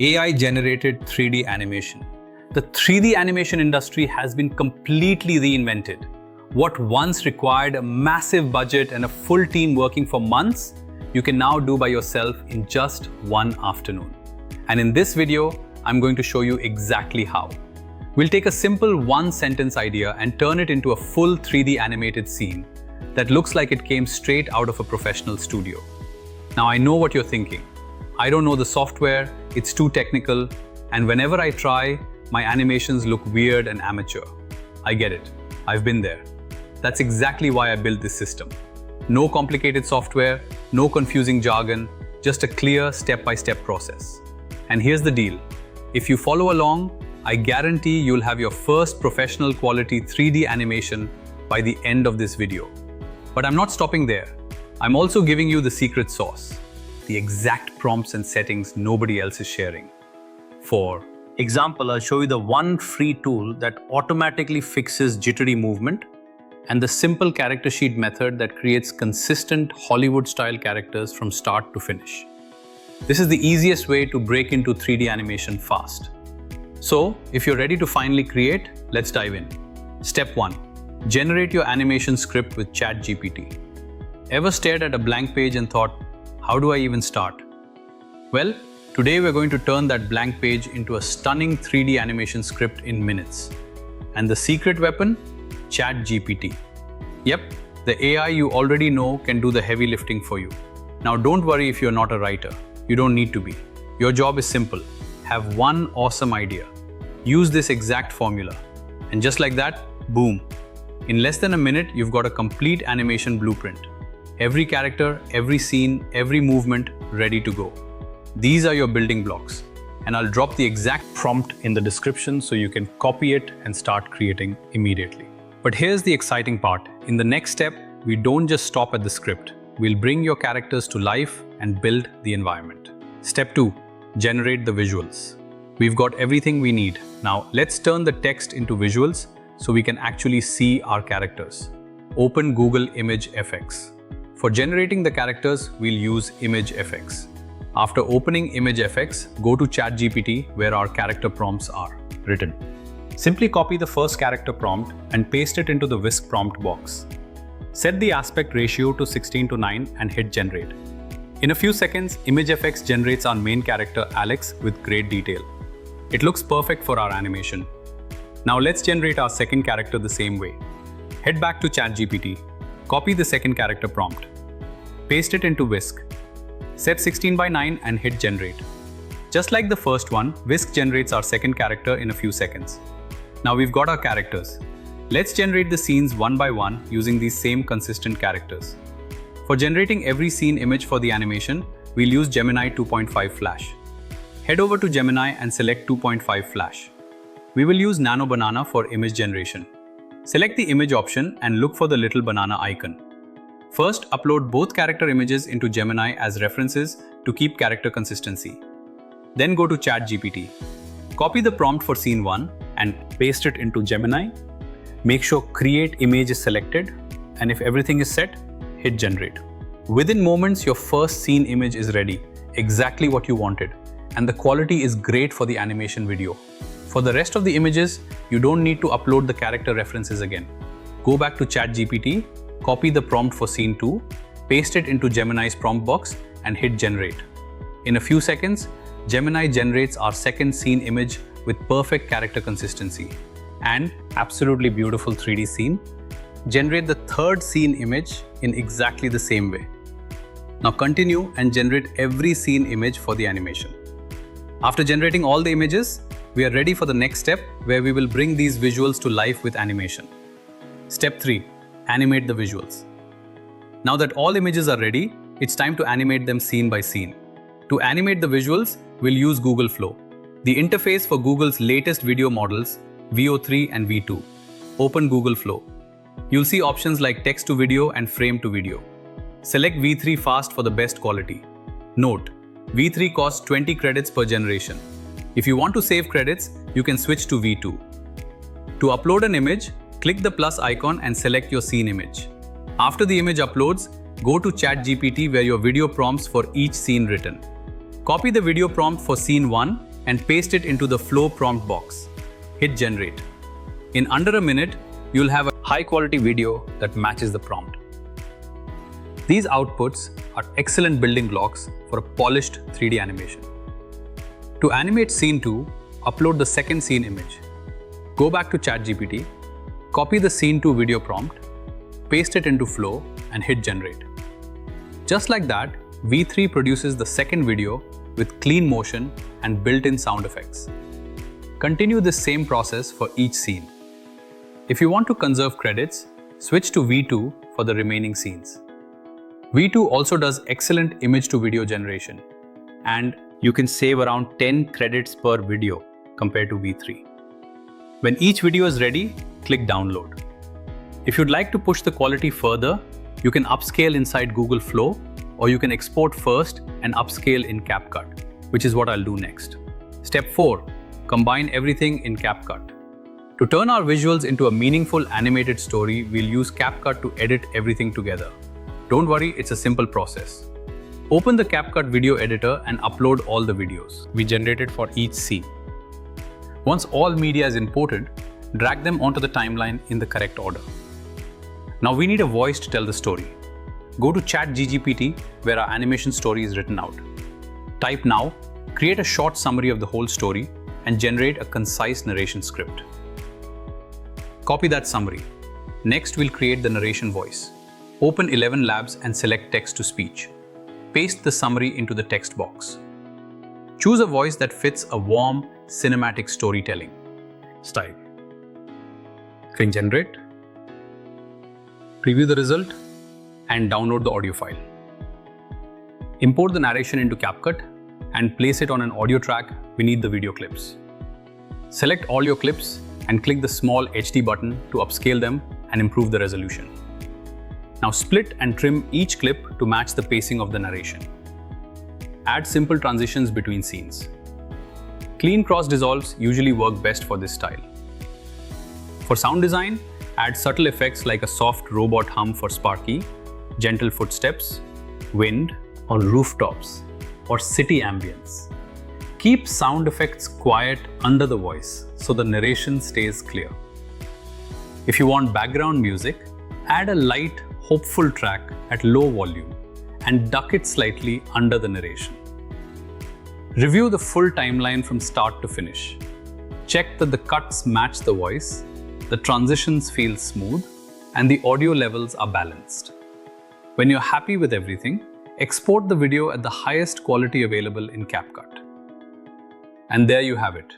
AI-generated 3D animation. The 3D animation industry has been completely reinvented. What once required a massive budget and a full team working for months, you can now do by yourself in just one afternoon. And in this video, I'm going to show you exactly how. We'll take a simple one-sentence idea and turn it into a full 3D animated scene that looks like it came straight out of a professional studio. Now, I know what you're thinking. I don't know the software, it's too technical, and whenever I try, my animations look weird and amateur. I get it. I've been there. That's exactly why I built this system. No complicated software, no confusing jargon, just a clear step-by-step process. And here's the deal. If you follow along, I guarantee you'll have your first professional quality 3D animation by the end of this video. But I'm not stopping there. I'm also giving you the secret sauce, the exact prompts and settings nobody else is sharing. For example, I'll show you the one free tool that automatically fixes jittery movement and the simple character sheet method that creates consistent Hollywood-style characters from start to finish. This is the easiest way to break into 3D animation fast. So, if you're ready to finally create, let's dive in. Step 1. Generate your animation script with ChatGPT. Ever stared at a blank page and thought, how do I even start? Well, today we're going to turn that blank page into a stunning 3D animation script in minutes. And the secret weapon? ChatGPT. Yep, the AI you already know can do the heavy lifting for you. Now don't worry if you're not a writer. You don't need to be. Your job is simple. Have one awesome idea. Use this exact formula. And just like that, boom. In less than a minute, you've got a complete animation blueprint. Every character, every scene, every movement ready to go. These are your building blocks. And I'll drop the exact prompt in the description so you can copy it and start creating immediately. But here's the exciting part. In the next step, we don't just stop at the script. We'll bring your characters to life and build the environment. Step 2. Generate the visuals. We've got everything we need. Now let's turn the text into visuals so we can actually see our characters. Open Google Image FX. For generating the characters, we'll use Image FX. After opening Image FX, go to ChatGPT where our character prompts are written. Simply copy the first character prompt and paste it into the whisk prompt box. Set the aspect ratio to 16:9 and hit generate. In a few seconds, Image FX generates our main character Alex with great detail. It looks perfect for our animation. Now let's generate our second character the same way. Head back to ChatGPT. Copy the second character prompt. Paste it into Whisk. Set 16:9 and hit generate. Just like the first one, Whisk generates our second character in a few seconds. Now we've got our characters. Let's generate the scenes one by one using these same consistent characters. For generating every scene image for the animation, we'll use Gemini 2.5 Flash. Head over to Gemini and select 2.5 Flash. We will use Nano Banana for image generation. Select the image option and look for the little banana icon. First, upload both character images into Gemini as references to keep character consistency. Then go to ChatGPT. Copy the prompt for scene 1 and paste it into Gemini. Make sure Create Image is selected, and if everything is set, hit Generate. Within moments, your first scene image is ready, exactly what you wanted, and the quality is great for the animation video. For the rest of the images, you don't need to upload the character references again. Go back to ChatGPT, copy the prompt for scene 2, paste it into Gemini's prompt box and hit generate. In a few seconds, Gemini generates our second scene image with perfect character consistency. And absolutely beautiful 3D scene. Generate the third scene image in exactly the same way. Now continue and generate every scene image for the animation. After generating all the images, we are ready for the next step where we will bring these visuals to life with animation. Step 3. Animate the visuals. Now that all images are ready, it's time to animate them scene by scene. To animate the visuals, we'll use Google Flow, the interface for Google's latest video models, VO3 and V2. Open Google Flow. You'll see options like text to video and frame to video. Select V3 Fast for the best quality. Note, V3 costs 20 credits per generation. If you want to save credits, you can switch to V2. To upload an image, click the plus icon and select your scene image. After the image uploads, go to ChatGPT where your video prompts for each scene written. Copy the video prompt for scene 1 and paste it into the flow prompt box. Hit generate. In under a minute, you'll have a high-quality video that matches the prompt. These outputs are excellent building blocks for a polished 3D animation. To animate scene 2, upload the second scene image. Go back to ChatGPT, copy the scene 2 video prompt, paste it into Flow and hit generate. Just like that, V3 produces the second video with clean motion and built-in sound effects. Continue this same process for each scene. If you want to conserve credits, switch to V2 for the remaining scenes. V2 also does excellent image-to-video generation, and you can save around 10 credits per video compared to V3. When each video is ready, click download. If you'd like to push the quality further, you can upscale inside Google Flow, or you can export first and upscale in CapCut, which is what I'll do next. Step 4. Combine everything in CapCut. To turn our visuals into a meaningful animated story, we'll use CapCut to edit everything together. Don't worry, it's a simple process. Open the CapCut video editor and upload all the videos we generated for each scene. Once all media is imported, drag them onto the timeline in the correct order. Now we need a voice to tell the story. Go to ChatGPT where our animation story is written out. Type now, create a short summary of the whole story, and generate a concise narration script. Copy that summary. Next, we'll create the narration voice. Open 11 Labs and select text to speech. Paste the summary into the text box. Choose a voice that fits a warm, cinematic storytelling style. Click generate. Preview the result and download the audio file. Import the narration into CapCut and place it on an audio track beneath the video clips. Select all your clips and click the small HD button to upscale them and improve the resolution. Now split and trim each clip to match the pacing of the narration. Add simple transitions between scenes. Clean cross dissolves usually work best for this style. For sound design, add subtle effects like a soft robot hum for Sparky, gentle footsteps, wind on rooftops, or city ambience. Keep sound effects quiet under the voice so the narration stays clear. If you want background music, add a light, hopeful track at low volume and duck it slightly under the narration. Review the full timeline from start to finish. Check that the cuts match the voice, the transitions feel smooth, and the audio levels are balanced. When you're happy with everything, export the video at the highest quality available in CapCut. And there you have it.